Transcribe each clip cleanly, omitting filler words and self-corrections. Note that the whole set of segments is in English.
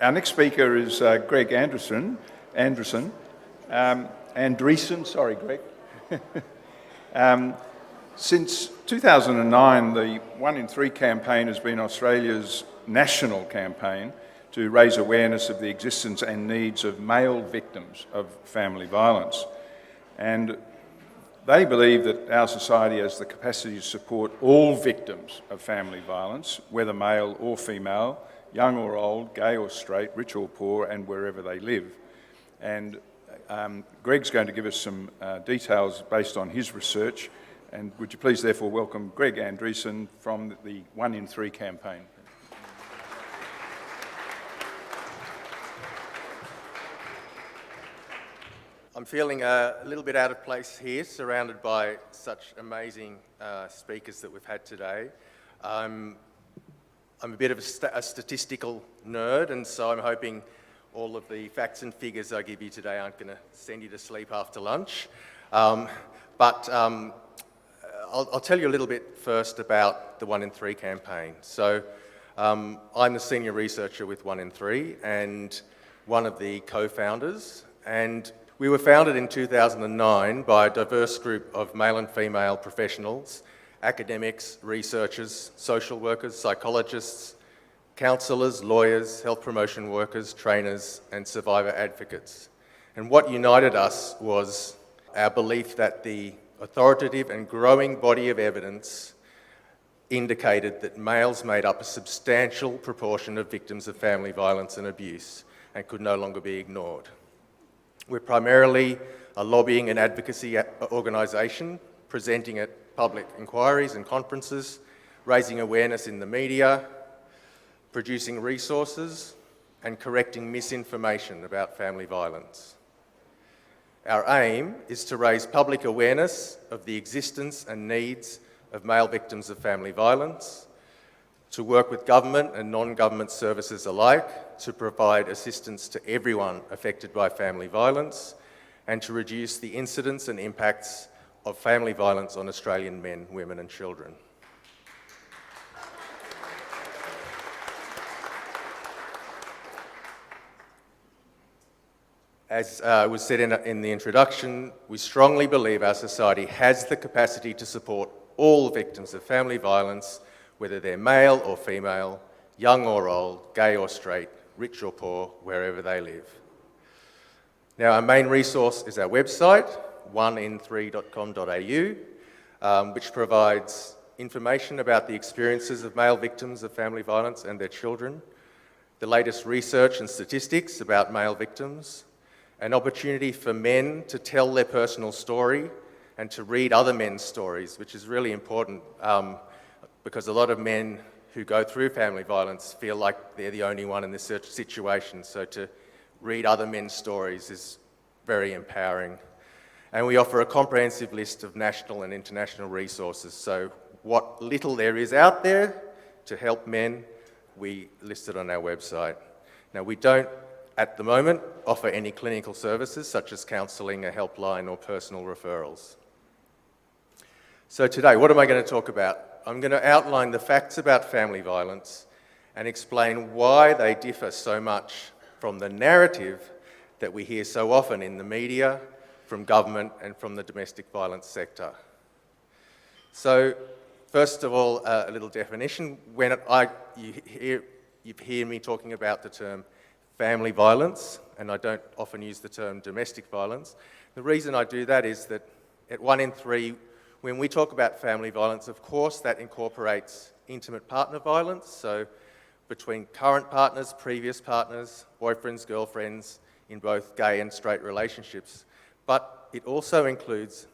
Our next speaker is Greg Andresen. Sorry, Greg. Since 2009, the 1 in 3 campaign has been Australia's national campaign to raise awareness of the existence and needs of male victims of family violence. And they believe that our society has the capacity to support all victims of family violence, whether male or female, young or old, gay or straight, rich or poor, and wherever they live. And Greg's going to give us some details based on his research. And would you please therefore welcome Greg Andresen from the 1 in 3 campaign. I'm feeling a little bit out of place here, surrounded by such amazing speakers that we've had today. I'm a bit of a statistical nerd, and so I'm hoping all of the facts and figures I give you today aren't going to send you to sleep after lunch. I'll tell you a little bit first about the 1 in 3 campaign. So I'm the senior researcher with 1 in 3 and one of the co-founders. And we were founded in 2009 by a diverse group of male and female professionals, academics, researchers, social workers, psychologists, counsellors, lawyers, health promotion workers, trainers, and survivor advocates. And what united us was our belief that the authoritative and growing body of evidence indicated that males made up a substantial proportion of victims of family violence and abuse and could no longer be ignored. We're primarily a lobbying and advocacy organisation, presenting at public inquiries and conferences, raising awareness in the media, producing resources, and correcting misinformation about family violence. Our aim is to raise public awareness of the existence and needs of male victims of family violence, to work with government and non-government services alike to provide assistance to everyone affected by family violence, and to reduce the incidence and impacts of family violence on Australian men, women and children. As was said in the introduction, we strongly believe our society has the capacity to support all victims of family violence, whether they're male or female, young or old, gay or straight, rich or poor, wherever they live. Now, our main resource is our website, onein3.com.au, which provides information about the experiences of male victims of family violence and their children, the latest research and statistics about male victims, an opportunity for men to tell their personal story and to read other men's stories, which is really important because a lot of men who go through family violence feel like they're the only one in this situation. So to read other men's stories is very empowering. And we offer a comprehensive list of national and international resources. So what little there is out there to help men, we list it on our website. Now, we don't, at the moment, offer any clinical services such as counselling, a helpline or personal referrals. So today, what am I going to talk about? I'm going to outline the facts about family violence and explain why they differ so much from the narrative that we hear so often in the media, from government and from the domestic violence sector. So, first of all, a little definition. When you hear me talking about the term family violence, and I don't often use the term domestic violence, the reason I do that is that at 1 in 3, when we talk about family violence, of course, that incorporates intimate partner violence, so between current partners, previous partners, boyfriends, girlfriends, in both gay and straight relationships. But it also includes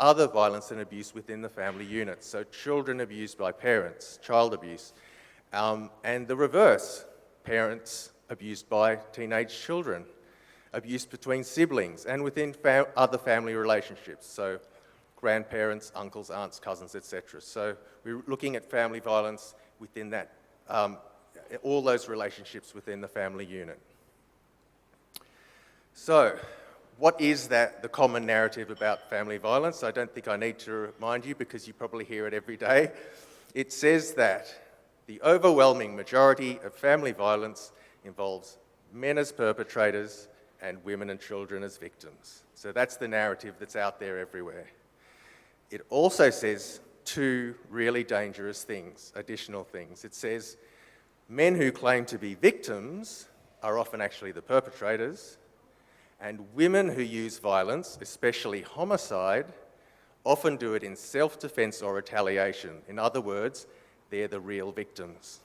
other violence and abuse within the family unit, so children abused by parents, child abuse, and the reverse, parents abused by teenage children, abuse between siblings and within other family relationships, so grandparents, uncles, aunts, cousins, etc. So we're looking at family violence within that, all those relationships within the family unit. So what is the common narrative about family violence? I don't think I need to remind you because you probably hear it every day. It says that the overwhelming majority of family violence involves men as perpetrators and women and children as victims. So that's the narrative that's out there everywhere. It also says two really dangerous things, additional things. It says men who claim to be victims are often actually the perpetrators, and women who use violence, especially homicide, often do it in self-defense or retaliation. In other words, they're the real victims.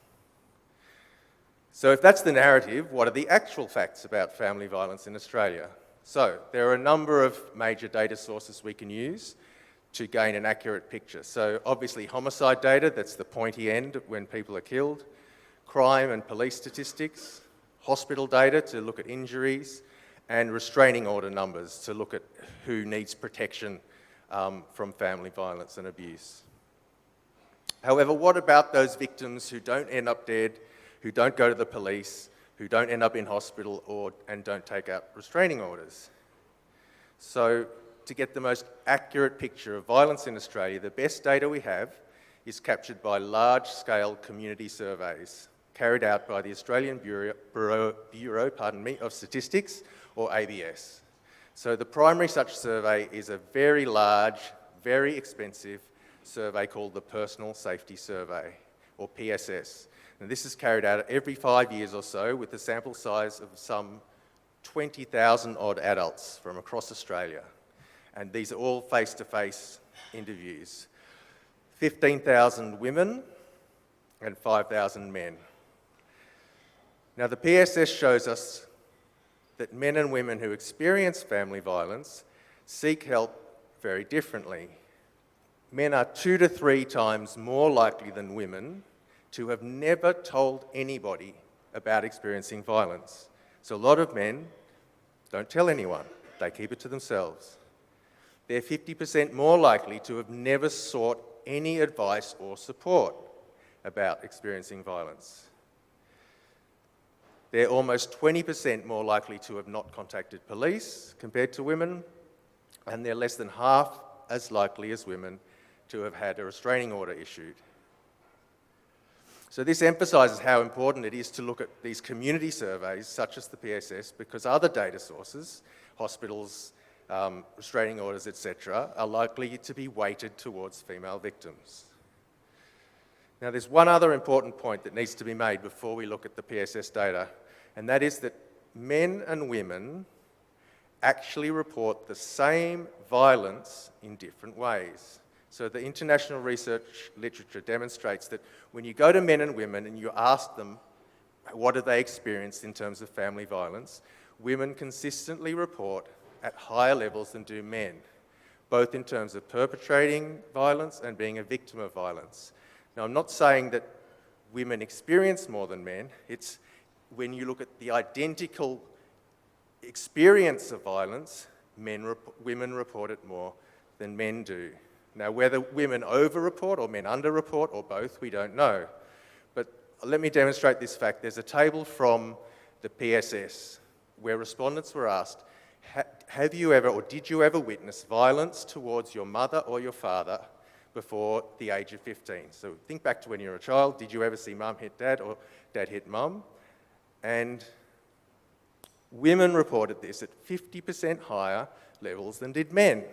So if that's the narrative, what are the actual facts about family violence in Australia? So there are a number of major data sources we can use to gain an accurate picture. So obviously homicide data, that's the pointy end when people are killed, crime and police statistics, hospital data to look at injuries, and restraining order numbers to look at who needs protection from family violence and abuse. However, what about those victims who don't end up dead, who don't go to the police, who don't end up in hospital and don't take out restraining orders? So to get the most accurate picture of violence in Australia, the best data we have is captured by large-scale community surveys carried out by the Australian Bureau of Statistics, or ABS. So the primary such survey is a very large, very expensive survey called the Personal Safety Survey, or PSS. And this is carried out every 5 years or so with a sample size of some 20,000 odd adults from across Australia. And these are all face-to-face interviews. 15,000 women and 5,000 men. Now the PSS shows us that men and women who experience family violence seek help very differently. Men are 2 to 3 times more likely than women to have never told anybody about experiencing violence. So a lot of men don't tell anyone, they keep it to themselves. They're 50% more likely to have never sought any advice or support about experiencing violence. They're almost 20% more likely to have not contacted police compared to women, and they're less than half as likely as women to have had a restraining order issued. So this emphasises how important it is to look at these community surveys, such as the PSS, because other data sources, hospitals, restraining orders, etc., are likely to be weighted towards female victims. Now, there's one other important point that needs to be made before we look at the PSS data, and that is that men and women actually report the same violence in different ways. So the international research literature demonstrates that when you go to men and women and you ask them what have they experienced in terms of family violence, women consistently report at higher levels than do men, both in terms of perpetrating violence and being a victim of violence. Now, I'm not saying that women experience more than men. It's when you look at the identical experience of violence, women report it more than men do. Now, whether women over-report or men under-report or both, we don't know. But let me demonstrate this fact. There's a table from the PSS where respondents were asked, have you ever or did you ever witness violence towards your mother or your father before the age of 15? So think back to when you were a child. Did you ever see mum hit dad or dad hit mum? And women reported this at 50% higher levels than did men,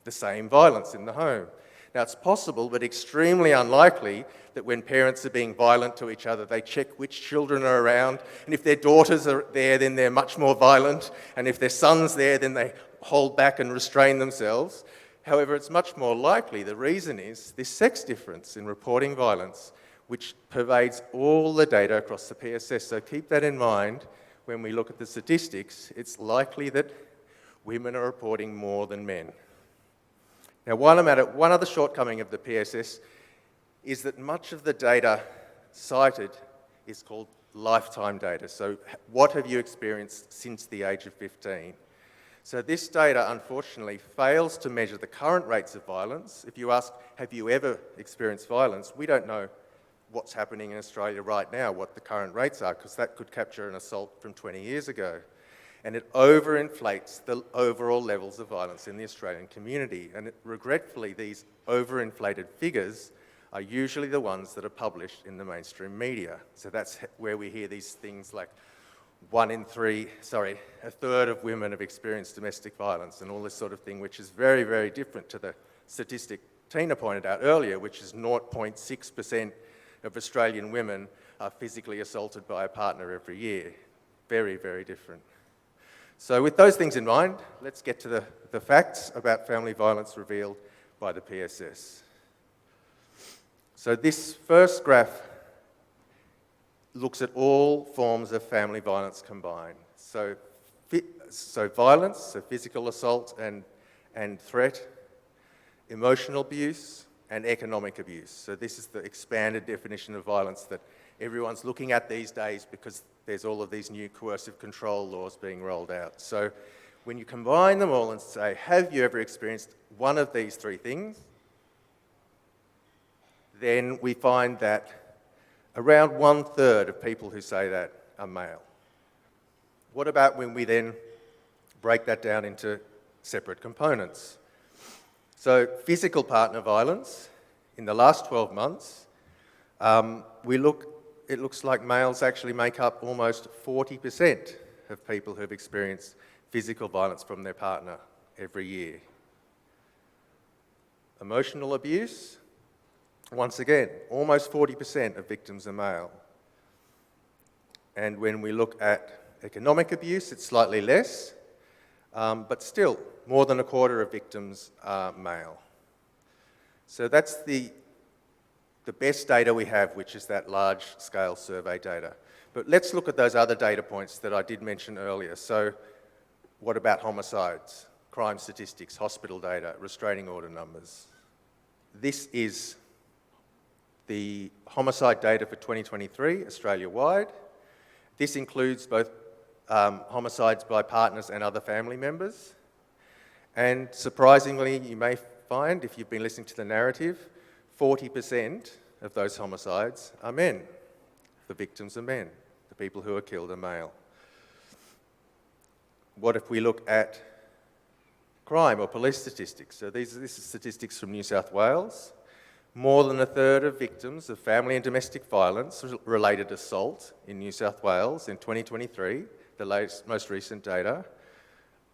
the same violence in the home. Now, it's possible, but extremely unlikely, that when parents are being violent to each other, they check which children are around, and if their daughters are there, then they're much more violent, and if their son's there, then they hold back and restrain themselves. However, it's much more likely, the reason is this sex difference in reporting violence, which pervades all the data across the PSS. So keep that in mind when we look at the statistics. It's likely that women are reporting more than men. Now, while I'm at it, one other shortcoming of the PSS is that much of the data cited is called lifetime data. So what have you experienced since the age of 15? So this data, unfortunately, fails to measure the current rates of violence. If you ask, have you ever experienced violence, we don't know what's happening in Australia right now, what the current rates are, because that could capture an assault from 20 years ago. And it overinflates the overall levels of violence in the Australian community. And regretfully, these overinflated figures are usually the ones that are published in the mainstream media. So that's where we hear these things like, a third of women have experienced domestic violence and all this sort of thing, which is very, very different to the statistic Tina pointed out earlier, which is 0.6% of Australian women are physically assaulted by a partner every year. Very, very different. So with those things in mind, let's get to the facts about family violence revealed by the PSS. So this first graph looks at all forms of family violence combined. So violence, so physical assault and threat, emotional abuse, and economic abuse. So this is the expanded definition of violence that everyone's looking at these days because there's all of these new coercive control laws being rolled out. So when you combine them all and say, have you ever experienced one of these three things? Then we find that around 1/3 of people who say that are male. What about when we then break that down into separate components? So physical partner violence, in the last 12 months, it looks like males actually make up almost 40% of people who have experienced physical violence from their partner every year. Emotional abuse, once again, almost 40% of victims are male. And when we look at economic abuse, it's slightly less, but still, more than a quarter of victims are male. So that's the best data we have, which is that large-scale survey data. But let's look at those other data points that I did mention earlier. So what about homicides, crime statistics, hospital data, restraining order numbers? This is the homicide data for 2023, Australia-wide. This includes both homicides by partners and other family members. And surprisingly, you may find, if you've been listening to the narrative, 40% of those homicides are men. The victims are men. The people who are killed are male. What if we look at crime or police statistics? So this is statistics from New South Wales. More than a third of victims of family and domestic violence-related assault in New South Wales in 2023, the most recent data,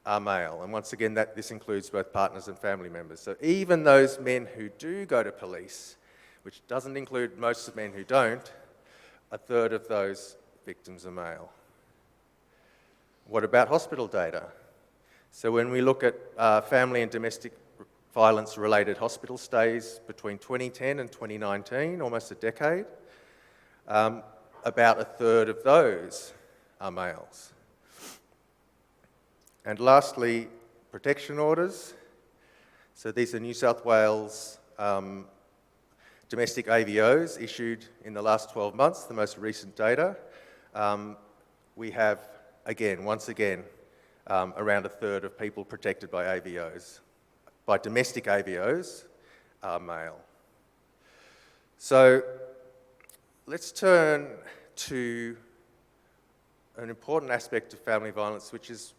are male. And once again, this includes both partners and family members. So even those men who do go to police, which doesn't include most of men who don't, a third of those victims are male. What about hospital data? So when we look at family and domestic violence-related hospital stays between 2010 and 2019, almost a decade, about a third of those are males. And lastly, protection orders. So these are New South Wales domestic AVOs issued in the last 12 months, the most recent data. We have, once again, around a third of people protected by AVOs. By domestic AVOs are male. So let's turn to an important aspect of family violence, which is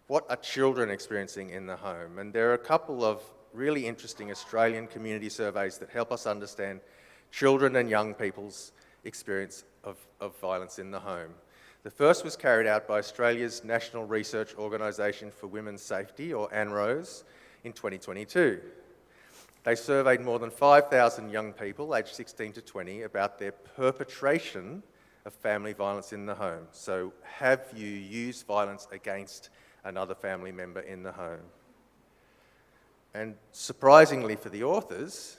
what are children experiencing in the home? And there are a couple of really interesting Australian community surveys that help us understand children and young people's experience of violence in the home. The first was carried out by Australia's National Research Organisation for Women's Safety, or ANROS, in 2022. They surveyed more than 5,000 young people aged 16 to 20 about their perpetration of family violence in the home. So have you used violence against another family member in the home? And surprisingly for the authors,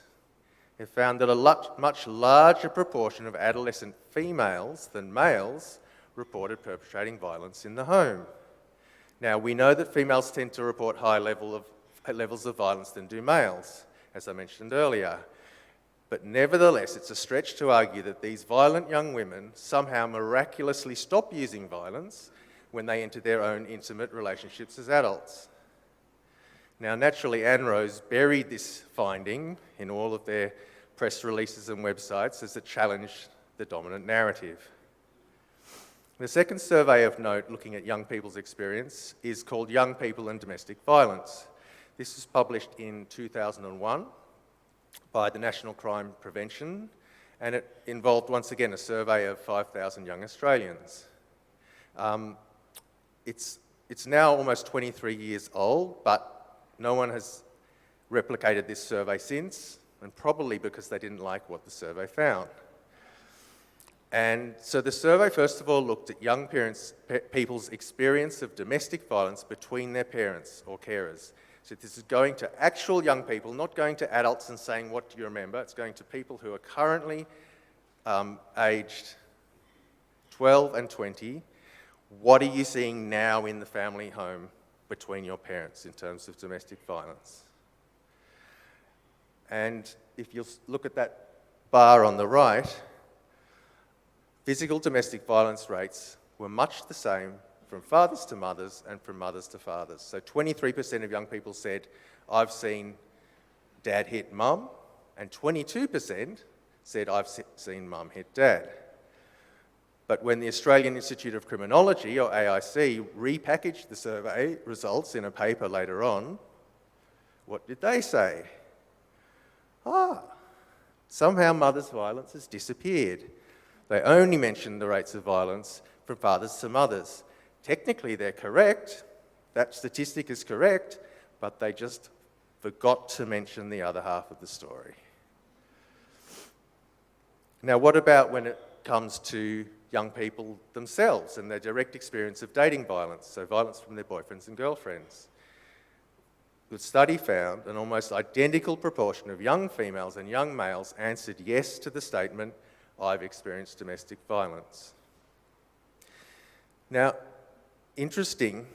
they found that a much larger proportion of adolescent females than males reported perpetrating violence in the home. Now, we know that females tend to report high levels of violence than do males, as I mentioned earlier. But nevertheless, it's a stretch to argue that these violent young women somehow miraculously stop using violence when they enter their own intimate relationships as adults. Now, naturally, ANROS buried this finding in all of their press releases and websites as it challenged the dominant narrative. The second survey of note looking at young people's experience is called Young People and Domestic Violence. This was published in 2001 by the National Crime Prevention, and it involved, once again, a survey of 5,000 young Australians. It's now almost 23 years old, but no one has replicated this survey since, and probably because they didn't like what the survey found. And so the survey, first of all, looked at young people's experience of domestic violence between their parents or carers. So this is going to actual young people, not going to adults and saying, what do you remember? It's going to people who are currently aged 12 and 20. What are you seeing now in the family home between your parents in terms of domestic violence? And if you look at that bar on the right, physical domestic violence rates were much the same from fathers to mothers and from mothers to fathers. So 23% of young people said, I've seen dad hit mum, and 22% said, I've seen mum hit dad. But when the Australian Institute of Criminology, or AIC, repackaged the survey results in a paper later on, what did they say? Somehow mothers' violence has disappeared. They only mentioned the rates of violence from fathers to mothers. Technically, they're correct. That statistic is correct, but they just forgot to mention the other half of the story. Now, what about when it comes to young people themselves and their direct experience of dating violence, so violence from their boyfriends and girlfriends? The study found an almost identical proportion of young females and young males answered yes to the statement, I've experienced domestic violence. Now, interesting,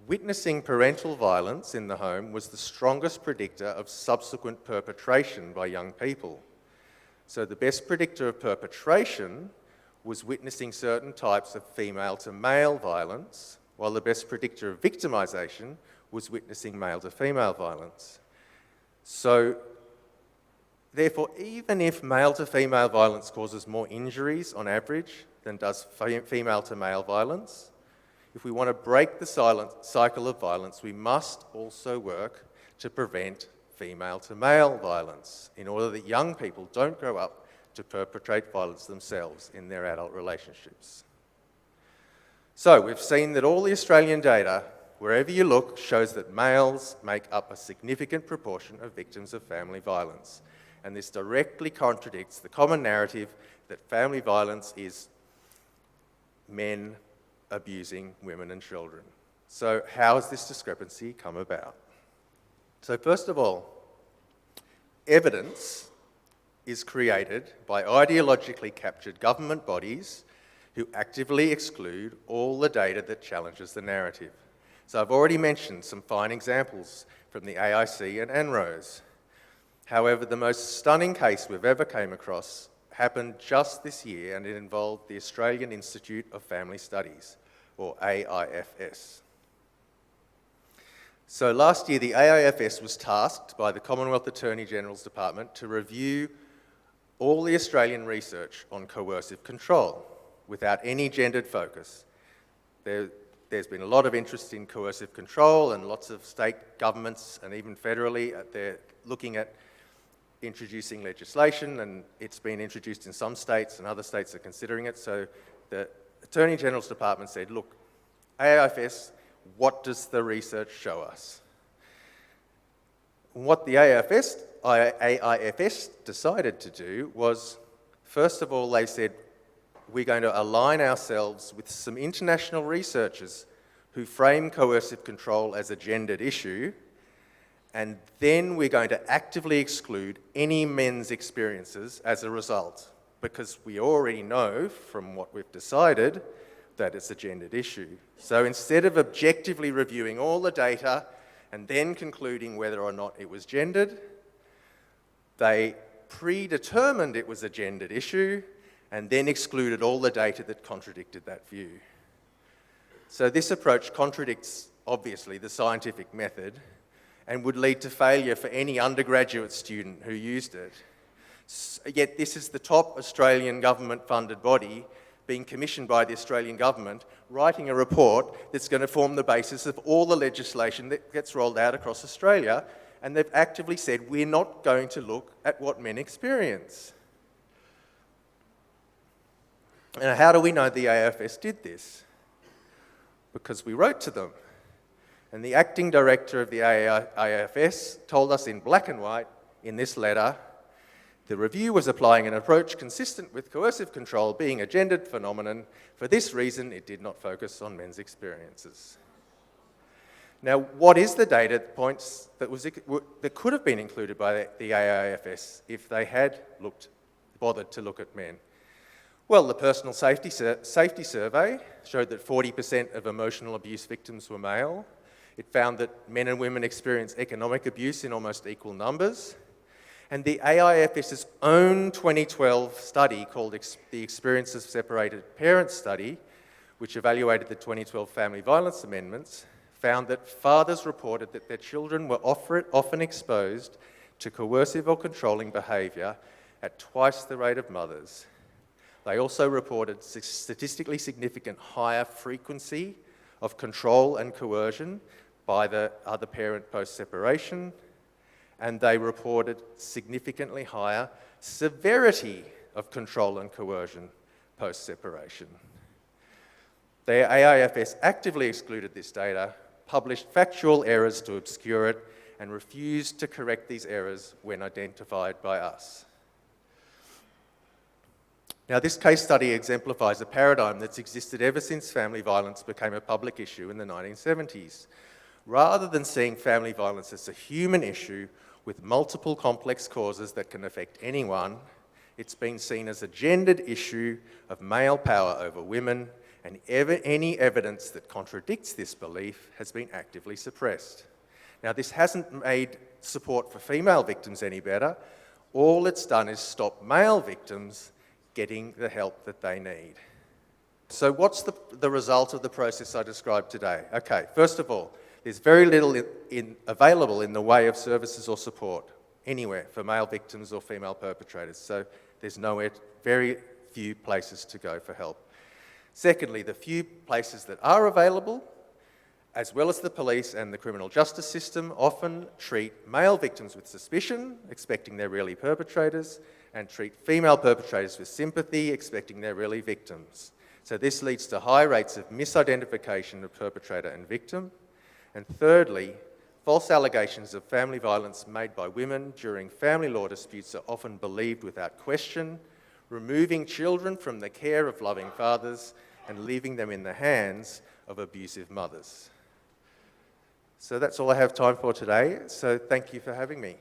witnessing parental violence in the home was the strongest predictor of subsequent perpetration by young people. So the best predictor of perpetration was witnessing certain types of female to male violence, while the best predictor of victimisation was witnessing male to female violence. So therefore, even if male to female violence causes more injuries on average than does female to male violence, if we want to break the cycle of violence, we must also work to prevent female to male violence in order that young people don't grow up to perpetrate violence themselves in their adult relationships. So we've seen that all the Australian data, wherever you look, shows that males make up a significant proportion of victims of family violence. And this directly contradicts the common narrative that family violence is men abusing women and children. So how has this discrepancy come about? So first of all, evidence is created by ideologically captured government bodies who actively exclude all the data that challenges the narrative. So I've already mentioned some fine examples from the AIC and ANROS. However, the most stunning case we've ever came across happened just this year, and it involved the Australian Institute of Family Studies, or AIFS. So last year, the AIFS was tasked by the Commonwealth Attorney General's Department to review all the Australian research on coercive control without any gendered focus. There's been a lot of interest in coercive control, and lots of state governments and even federally, they're looking at introducing legislation, and it's been introduced in some states and other states are considering it. So the Attorney General's Department said, look, AIFS, what does the research show us? What the AIFS decided to do was, first of all, they said, we're going to align ourselves with some international researchers who frame coercive control as a gendered issue, and then we're going to actively exclude any men's experiences as a result, because we already know from what we've decided that it's a gendered issue. So instead of objectively reviewing all the data and then concluding whether or not it was gendered, they predetermined it was a gendered issue and then excluded all the data that contradicted that view. So this approach contradicts, obviously, the scientific method and would lead to failure for any undergraduate student who used it. Yet this is the top Australian government-funded body being commissioned by the Australian government, writing a report that's going to form the basis of all the legislation that gets rolled out across Australia, and they've actively said, we're not going to look at what men experience. Now, how do we know the AIFS did this? because we wrote to them. And the acting director of the AIFS told us in black and white in this letter, the review was applying an approach consistent with coercive control being a gendered phenomenon. For this reason, it did not focus on men's experiences. Now, what is the data that points that could have been included by the AIFS if they had bothered to look at men? Well, the personal safety survey showed that 40% of emotional abuse victims were male. It found that men and women experience economic abuse in almost equal numbers. And the AIFS's own 2012 study called the Experience of Separated Parents Study, which evaluated the 2012 family violence amendments, found that fathers reported that their children were often exposed to coercive or controlling behaviour at twice the rate of mothers. They also reported statistically significant higher frequency of control and coercion by the other parent post-separation, and they reported significantly higher severity of control and coercion post-separation. The AIFS actively excluded this data, published factual errors to obscure it, and refused to correct these errors when identified by us. Now, this case study exemplifies a paradigm that's existed ever since family violence became a public issue in the 1970s. Rather than seeing family violence as a human issue with multiple complex causes that can affect anyone, it's been seen as a gendered issue of male power over women, and any evidence that contradicts this belief has been actively suppressed. Now, this hasn't made support for female victims any better. All it's done is stop male victims getting the help that they need. So what's the result of the process I described today? Okay, first of all, there's very little available in the way of services or support anywhere for male victims or female perpetrators. So there's very few places to go for help. Secondly, the few places that are available, as well as the police and the criminal justice system, often treat male victims with suspicion, expecting they're really perpetrators, and treat female perpetrators with sympathy, expecting they're really victims. So this leads to high rates of misidentification of perpetrator and victim. And thirdly, false allegations of family violence made by women during family law disputes are often believed without question, removing children from the care of loving fathers and leaving them in the hands of abusive mothers. So that's all I have time for today. So thank you for having me.